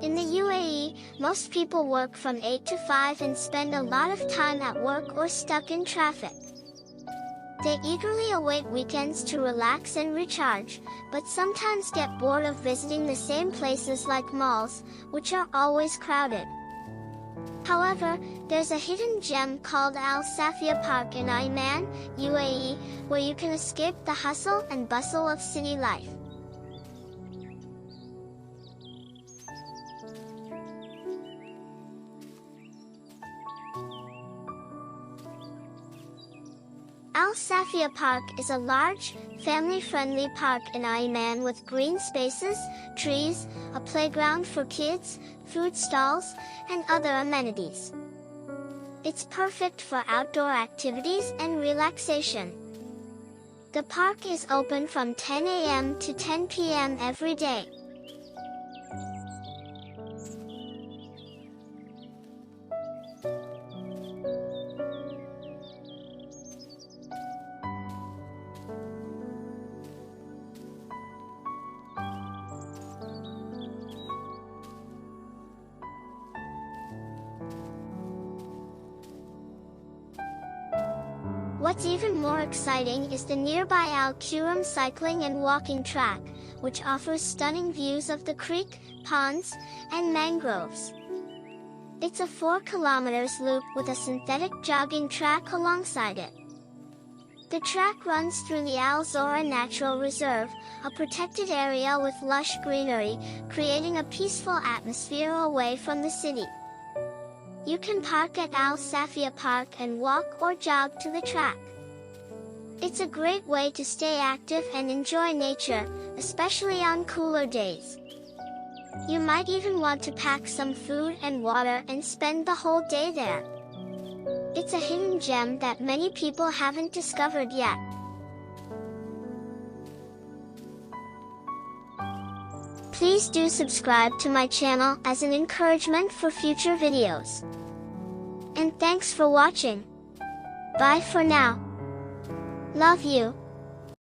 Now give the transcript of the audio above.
In the UAE, most people work from 8 to 5 and spend a lot of time at work or stuck in traffic. They eagerly await weekends to relax and recharge, but sometimes get bored of visiting the same places like malls, which are always crowded. However, there's a hidden gem called Al Safia Park in Ajman, UAE, where you can escape the hustle and bustle of city life. Al Safia Park is a large, family-friendly park in Ajman with green spaces, trees, a playground for kids, food stalls, and other amenities. It's perfect for outdoor activities and relaxation. The park is open from 10 a.m. to 10 p.m. every day. What's even more exciting is the nearby Al Quram cycling and walking track, which offers stunning views of the creek, ponds, and mangroves. It's a 4 kilometers loop with a synthetic jogging track alongside it. The track runs through the Al Zora Natural Reserve, a protected area with lush greenery, creating a peaceful atmosphere away from the city. You can park at Al Safia Park and walk or jog to the track. It's a great way to stay active and enjoy nature, especially on cooler days. You might even want to pack some food and water and spend the whole day there. It's a hidden gem that many people haven't discovered yet. Please do subscribe to my channel as an encouragement for future videos. And thanks for watching. Bye for now. Love you.